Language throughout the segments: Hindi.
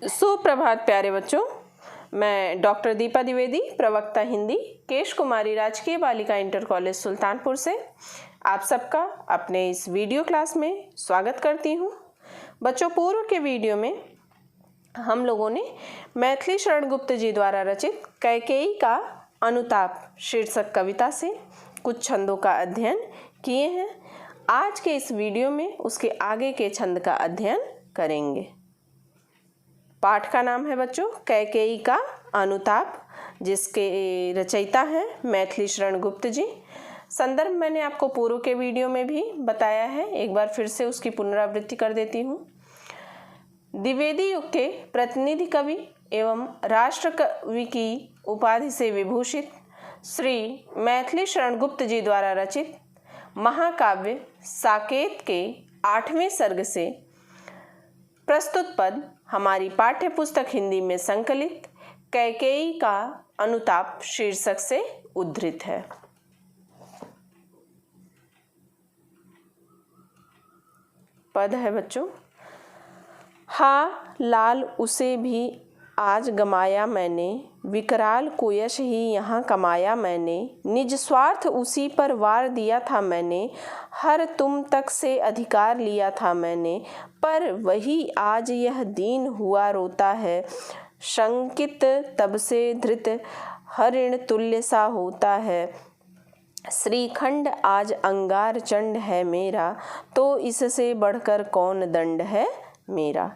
सुप्रभात प्यारे बच्चों, मैं डॉक्टर दीपा द्विवेदी, प्रवक्ता हिंदी, केश कुमारी राजकीय बालिका इंटर कॉलेज सुल्तानपुर से आप सबका अपने इस वीडियो क्लास में स्वागत करती हूँ। बच्चों, पूर्व के वीडियो में हम लोगों ने मैथिली शरण गुप्त जी द्वारा रचित कैकेयी का अनुताप शीर्षक कविता से कुछ छंदों का अध्ययन किए हैं। आज के इस वीडियो में उसके आगे के छंद का अध्ययन करेंगे। पाठ का नाम है बच्चों कैकेयी का अनुताप, जिसके रचयिता हैं मैथिली शरण गुप्त जी। संदर्भ मैंने आपको पूर्व के वीडियो में भी बताया है, एक बार फिर से उसकी पुनरावृत्ति कर देती हूँ। द्विवेदी युग के प्रतिनिधि कवि एवं राष्ट्र कवि की उपाधि से विभूषित श्री मैथिली शरण गुप्त जी द्वारा रचित महाकाव्य साकेत के 8वें सर्ग से प्रस्तुत पद हमारी पाठ्य पुस्तक हिंदी में संकलित कैकेयी का अनुताप शीर्षक से उद्धृत है। पद है बच्चों, हा लाल उसे भी आज गमाया मैंने, विकराल को यश ही यहाँ कमाया मैंने, निज स्वार्थ उसी पर वार दिया था मैंने, हर तुम तक से अधिकार लिया था मैंने, पर वही आज यह दीन हुआ रोता है, शंकित तब से धृत हरिण तुल्य सा होता है, श्रीखंड आज अंगार चंड है मेरा, तो इससे बढ़कर कौन दंड है मेरा।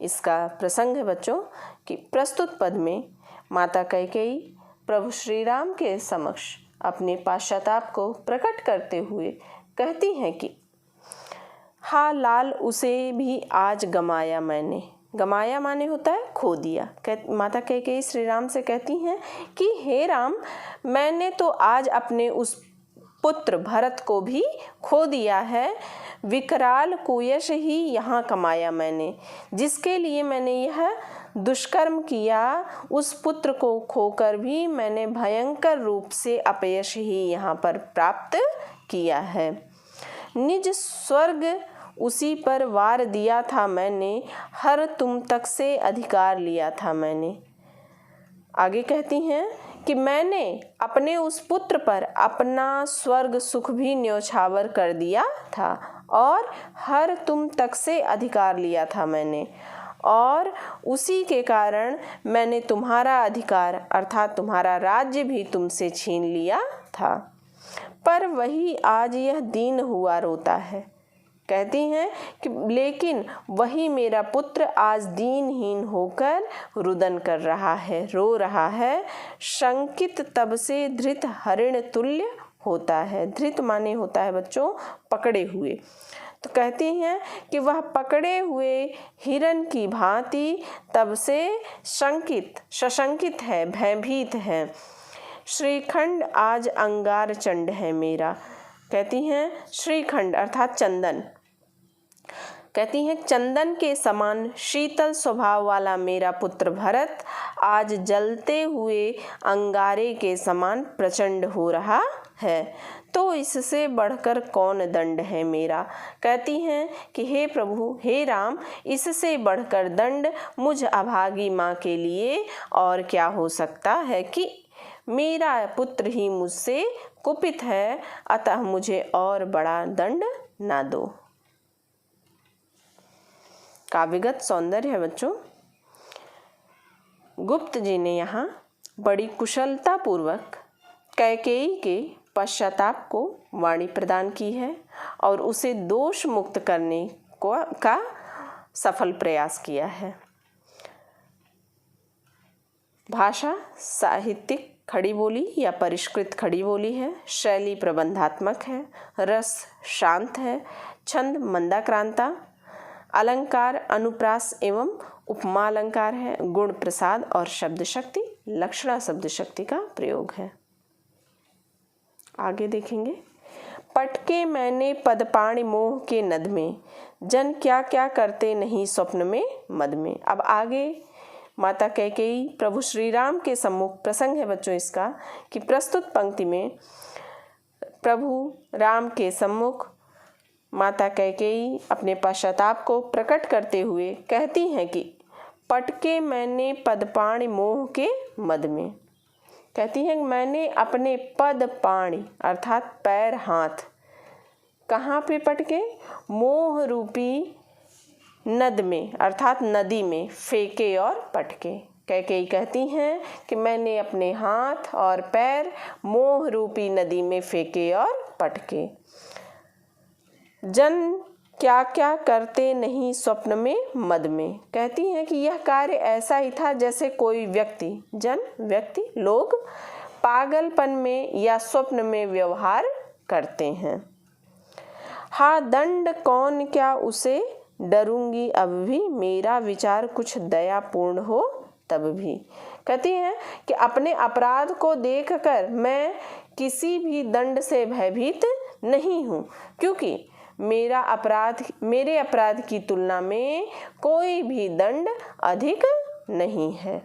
इसका प्रसंग है बच्चों कि प्रस्तुत पद में माता कैकेयी प्रभु श्री राम के समक्ष अपने पश्चाताप को प्रकट करते हुए कहती हैं कि हा लाल उसे भी आज गमाया मैंने। गमाया माने होता है खो दिया। माता कैकेयी श्री राम से कहती हैं कि हे राम, मैंने तो आज अपने उस पुत्र भरत को भी खो दिया है, विकराल कुयश ही यहाँ कमाया मैंने, जिसके लिए मैंने यह दुष्कर्म किया, उस पुत्र को खोकर भी मैंने भयंकर रूप से अपयश ही यहाँ पर प्राप्त किया है। निज स्वर्ग उसी पर वार दिया था मैंने, हर तुम तक से अधिकार लिया था मैंने। आगे कहती हैं कि मैंने अपने उस पुत्र पर अपना स्वर्ग सुख भी न्योछावर कर दिया था और हर तुम तक से अधिकार लिया था मैंने, और उसी के कारण मैंने तुम्हारा अधिकार अर्थात तुम्हारा राज्य भी तुमसे छीन लिया था, पर वही आज यह दीन हुआ रोता है। कहती हैं कि लेकिन वही मेरा पुत्र आज दीनहीन होकर रुदन कर रहा है, रो रहा है, शंकित तब से धृत हरिण तुल्य होता है। धृत माने होता है बच्चों पकड़े हुए। तो कहती हैं कि वह पकड़े हुए हिरन की भांति तब से शंकित सशंकित है, भयभीत है। श्रीखंड आज अंगार चंड है मेरा। कहती हैं श्रीखंड अर्थात चंदन। कहती हैं चंदन के समान शीतल स्वभाव वाला मेरा पुत्र भरत आज जलते हुए अंगारे के समान प्रचंड हो रहा है, तो इससे बढ़कर कौन दंड है मेरा। कहती हैं कि हे प्रभु, हे राम, इससे बढ़कर दंड मुझ अभागी माँ के लिए और क्या हो सकता है कि मेरा पुत्र ही मुझसे कुपित है, अतः मुझे और बड़ा दंड ना दो। काव्यगत सौंदर्य है बच्चों। गुप्त जी ने यहाँ बड़ी कुशलता पूर्वक कैकेयी के पश्चाताप को वाणी प्रदान की है और उसे दोष मुक्त करने का सफल प्रयास किया है। भाषा साहित्यिक खड़ी बोली या परिष्कृत खड़ी बोली है, शैली प्रबंधात्मक है, रस शांत है, छंद मंदाक्रांता, अलंकार अनुप्रास एवं उपमा अलंकार है, गुण प्रसाद और शब्द शक्ति लक्षणा शब्द शक्ति का प्रयोग है। आगे देखेंगे। पटके मैंने पदपाणि मोह के नद में, जन क्या क्या करते नहीं स्वप्न में मद में। अब आगे माता कैकेयी प्रभु श्री राम के सम्मुख प्रसंग है बच्चों इसका कि प्रस्तुत पंक्ति में प्रभु राम के सम्मुख माता कैकेयी अपने पश्चाताप को प्रकट करते हुए कहती हैं कि पटके मैंने पदपाणि मोह के मद में। कहती हैं मैंने अपने पद पाणी अर्थात पैर हाथ कहाँ पे पटके, मोह रूपी नद में अर्थात नदी में फेंके और पटके। कैकेयी कहती हैं कि मैंने अपने हाथ और पैर मोह रूपी नदी में फेंके और पटके। जन क्या क्या करते नहीं स्वप्न में मद में। कहती हैं कि यह कार्य ऐसा ही था जैसे कोई व्यक्ति, जन व्यक्ति लोग पागलपन में या स्वप्न में व्यवहार करते हैं। हा दंड कौन क्या उसे डरूंगी अब भी, मेरा विचार कुछ दयापूर्ण हो तब भी। कहती हैं कि अपने अपराध को देखकर मैं किसी भी दंड से भयभीत नहीं हूँ, क्योंकि मेरे अपराध की तुलना में कोई भी दंड अधिक नहीं है।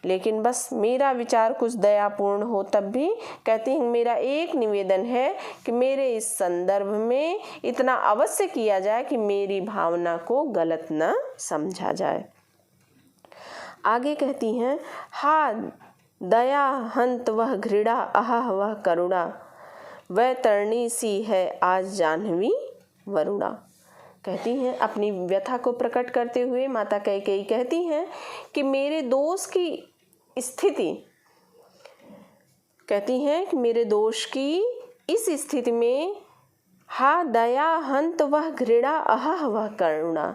लेकिन बस मेरा विचार कुछ दयापूर्ण हो तब भी। कहती हैं मेरा एक निवेदन है कि मेरे इस संदर्भ में इतना अवश्य किया जाए कि मेरी भावना को गलत न समझा जाए। आगे कहती हैं हा दया हंत वह घृणा अहा वह करुणा, वैतरणी सी है आज जाह्नवी वरुणा। कहती हैं अपनी व्यथा को प्रकट करते हुए माता कैकेयी कहती हैं कि मेरे दोष की स्थिति, कहती हैं कि मेरे दोष की इस स्थिति में हा दया हंत वह घृणा अहा वह करुणा,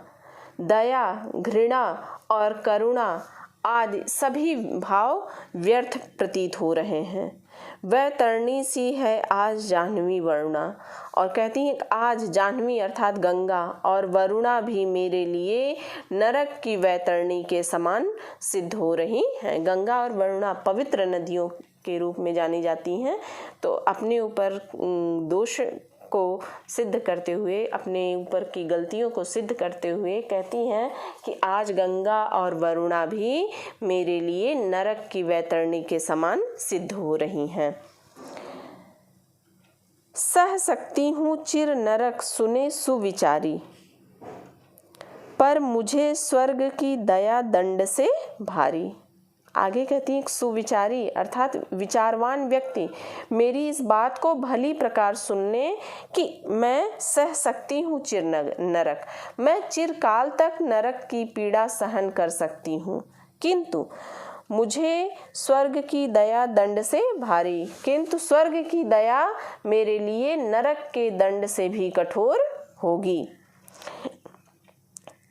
दया घृणा और करुणा आदि सभी भाव व्यर्थ प्रतीत हो रहे हैं। वह तरणी सी है आज जाह्नवी वरुणा, और कहती हैं आज जाह्नवी अर्थात गंगा और वरुणा भी मेरे लिए नरक की वैतरणी के समान सिद्ध हो रही हैं। गंगा और वरुणा पवित्र नदियों के रूप में जानी जाती हैं। तो अपने ऊपर दोष को सिद्ध करते हुए, अपने ऊपर की गलतियों को सिद्ध करते हुए कहती हैं कि आज गंगा और वरुणा भी मेरे लिए नरक की वैतरणी के समान सिद्ध हो रही हैं। सह सकती हूँ चिर नरक सुने सुविचारी, पर मुझे स्वर्ग की दया दंड से भारी। आगे कहती हैं सुविचारी अर्थात विचारवान व्यक्ति मेरी इस बात को भली प्रकार सुनने कि मैं सह सकती हूँ चिर नरक, मैं चिरकाल तक नरक की पीड़ा सहन कर सकती हूँ, किंतु मुझे स्वर्ग की दया दंड से भारी, किंतु स्वर्ग की दया मेरे लिए नरक के दंड से भी कठोर होगी।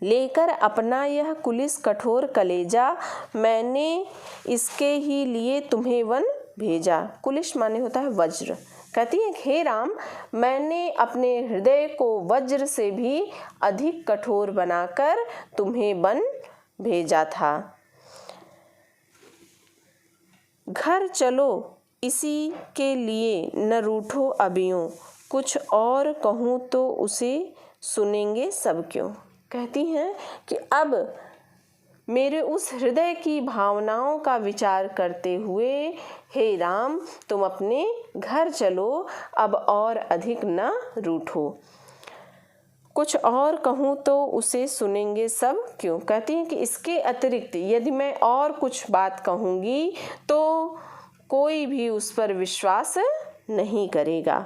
लेकर अपना यह कुलिस कठोर कलेजा मैंने इसके ही लिए तुम्हें वन भेजा। कुलिस माने होता है वज्र। कहती है हे राम, मैंने अपने हृदय को वज्र से भी अधिक कठोर बनाकर तुम्हें वन भेजा था। घर चलो इसी के लिए न रूठो अबियों, कुछ और कहूँ तो उसे सुनेंगे सब क्यों। कहती हैं कि अब मेरे उस हृदय की भावनाओं का विचार करते हुए हे राम तुम अपने घर चलो, अब और अधिक न रूठो, कुछ और कहूँ तो उसे सुनेंगे सब क्यों। कहती हैं कि इसके अतिरिक्त यदि मैं और कुछ बात कहूँगी तो कोई भी उस पर विश्वास नहीं करेगा।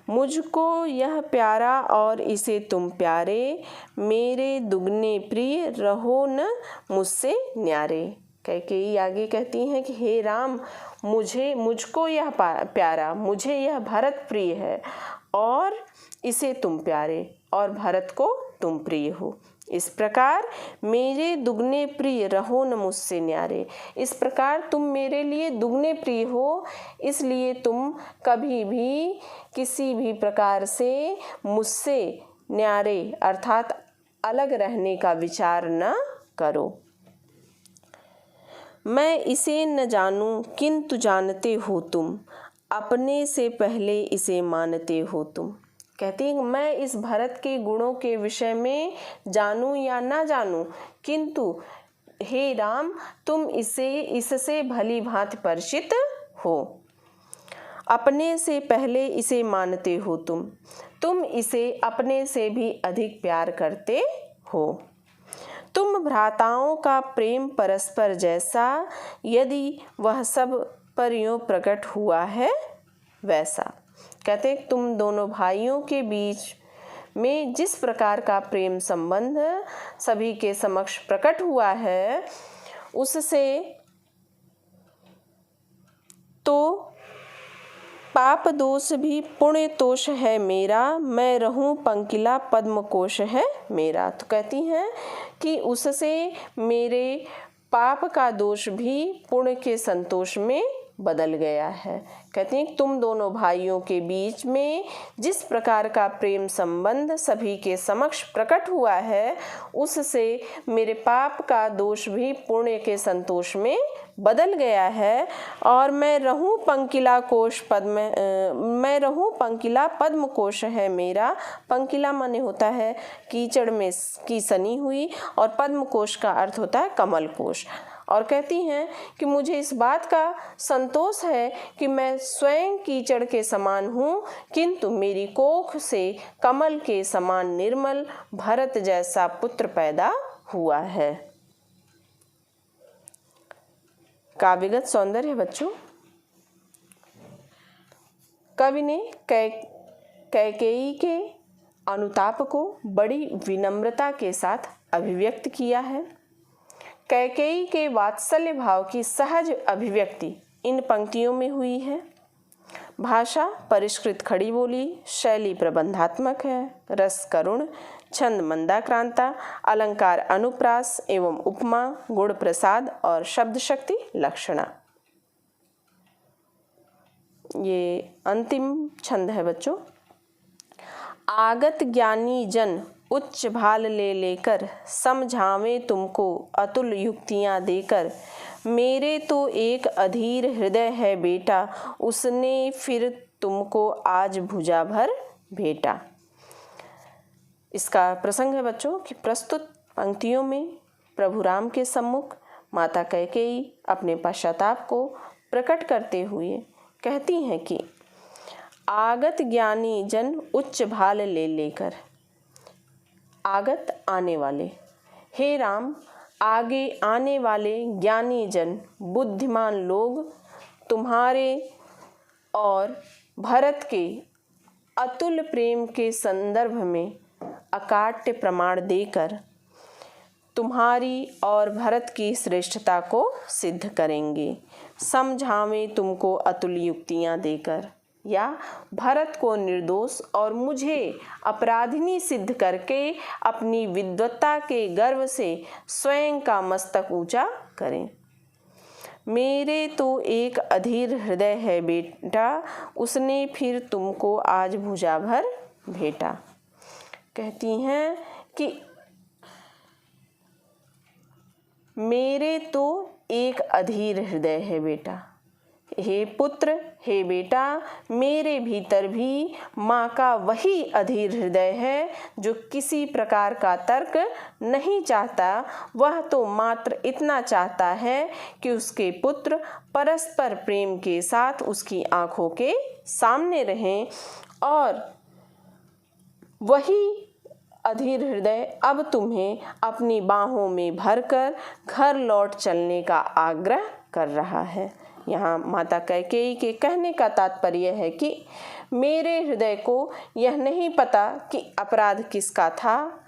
मुझको यह प्यारा और इसे तुम प्यारे, मेरे दुगने प्रिय रहो न मुझसे न्यारे। कैकेयी आगे कहती हैं कि हे राम, मुझको यह प्यारा, मुझे यह भरत प्रिय है और इसे तुम प्यारे और भरत को तुम प्रिय हो। इस प्रकार मेरे दुगने प्रिय रहो न मुझसे न्यारे। इस प्रकार तुम मेरे लिए दुगने प्रिय हो, इसलिए तुम कभी भी किसी भी प्रकार से मुझसे न्यारे अर्थात अलग रहने का विचार न करो। मैं इसे न जानूं किंतु जानते हो तुम, अपने से पहले इसे मानते हो तुम। कहती हैं मैं इस भरत के गुणों के विषय में जानूं या ना जानूं, किंतु हे राम तुम इससे भली भांति परिचित हो। अपने से पहले इसे मानते हो तुम इसे अपने से भी अधिक प्यार करते हो। तुम भ्राताओं का प्रेम परस्पर जैसा, यदि वह सब पर यूं प्रकट हुआ है वैसा। कहते हैं तुम दोनों भाइयों के बीच में जिस प्रकार का प्रेम संबंध सभी के समक्ष प्रकट हुआ है, उससे तो पाप दोष भी पुण्य तोष है मेरा, मैं रहूं पंकिला पद्म कोश है मेरा। तो कहती हैं कि उससे मेरे पाप का दोष भी पुण्य के संतोष में बदल गया है। कहते हैं तुम दोनों भाइयों के बीच में जिस प्रकार का प्रेम संबंध सभी के समक्ष प्रकट हुआ है, उससे मेरे पाप का दोष भी पुण्य के संतोष में बदल गया है, और मैं रहूं पंकिला पद्म कोश है मेरा। पंकिला माने होता है कीचड़ में की सनी हुई, और पद्म कोश का अर्थ होता है कमल कोश। और कहती हैं कि मुझे इस बात का संतोष है कि मैं स्वयं कीचड़ के समान हूँ, किंतु मेरी कोख से कमल के समान निर्मल भरत जैसा पुत्र पैदा हुआ है। काव्यगत सौंदर्य बच्चों, कवि ने कैकेयी के अनुताप को बड़ी विनम्रता के साथ अभिव्यक्त किया है। कैकेयी के वात्सल्य भाव की सहज अभिव्यक्ति इन पंक्तियों में हुई है। भाषा परिष्कृत खड़ी बोली, शैली प्रबंधात्मक है, रस करुण, छंद मंदाक्रांता, अलंकार अनुप्रास एवं उपमा, गुण प्रसाद और शब्द शक्ति लक्षणा। ये अंतिम छंद है बच्चों। आगत ज्ञानी जन उच्च भाल ले लेकर, समझावे तुमको अतुल युक्तियाँ देकर, मेरे तो एक अधीर हृदय है बेटा, उसने फिर तुमको आज भुजा भर भेटा। इसका प्रसंग है बच्चों कि प्रस्तुत पंक्तियों में प्रभु राम के सम्मुख माता कैकेयी अपने पश्चाताप को प्रकट करते हुए कहती हैं कि आगत ज्ञानी जन उच्च भाल ले लेकर, आगत आने वाले, हे राम आगे आने वाले ज्ञानी जन बुद्धिमान लोग तुम्हारे और भरत के अतुल प्रेम के संदर्भ में अकाट्य प्रमाण देकर तुम्हारी और भरत की श्रेष्ठता को सिद्ध करेंगे। समझावें तुमको अतुल युक्तियाँ देकर, या भरत को निर्दोष और मुझे अपराधिनी सिद्ध करके अपनी विद्वत्ता के गर्व से स्वयं का मस्तक ऊंचा करें। मेरे तो एक अधीर हृदय है बेटा, उसने फिर तुमको आज भुजा भर भेटा। कहती हैं कि मेरे तो एक अधीर हृदय है बेटा, हे पुत्र, हे बेटा, मेरे भीतर भी माँ का वही अधीर हृदय है जो किसी प्रकार का तर्क नहीं चाहता। वह तो मात्र इतना चाहता है कि उसके पुत्र परस्पर प्रेम के साथ उसकी आंखों के सामने रहें, और वही अधीर हृदय अब तुम्हें अपनी बाहों में भरकर घर लौट चलने का आग्रह कर रहा है। यहाँ माता कैकेयी के कहने का तात्पर्य है कि मेरे हृदय को यह नहीं पता कि अपराध किसका था,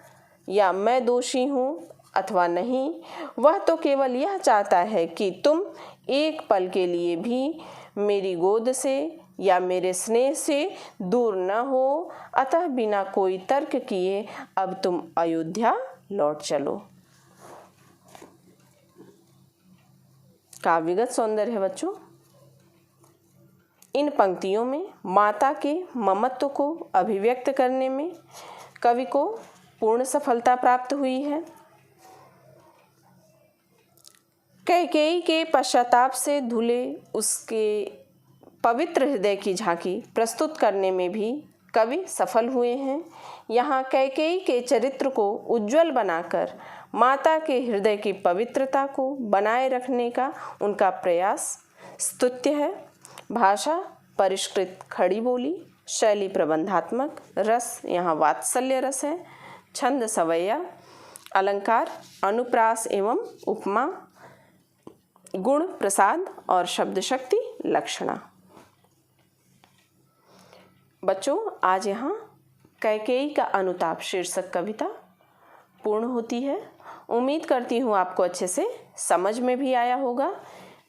या मैं दोषी हूँ अथवा नहीं। वह तो केवल यह चाहता है कि तुम एक पल के लिए भी मेरी गोद से या मेरे स्नेह से दूर न हो। अतः बिना कोई तर्क किए अब तुम अयोध्या लौट चलो। काव्यगत सौंदर्य है बच्चों। इन पंक्तियों में माता के ममत्व को अभिव्यक्त करने में कवि को पूर्ण सफलता प्राप्त हुई है। कैकेयी के पश्चाताप से धुले उसके पवित्र हृदय की झांकी प्रस्तुत करने में भी कवि सफल हुए हैं। यहाँ कैकेयी के चरित्र को उज्जवल बनाकर माता के हृदय की पवित्रता को बनाए रखने का उनका प्रयास स्तुत्य है। भाषा परिष्कृत खड़ी बोली, शैली प्रबंधात्मक, रस यहाँ वात्सल्य रस है, छंद सवैया, अलंकार, अनुप्रास एवं उपमा, गुण प्रसाद और शब्द शक्ति लक्षणा। बच्चों, आज यहाँ कैकेयी का अनुताप शीर्षक कविता पूर्ण होती है। उम्मीद करती हूँ आपको अच्छे से समझ में भी आया होगा।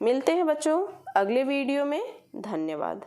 मिलते हैं बच्चों अगले वीडियो में। धन्यवाद।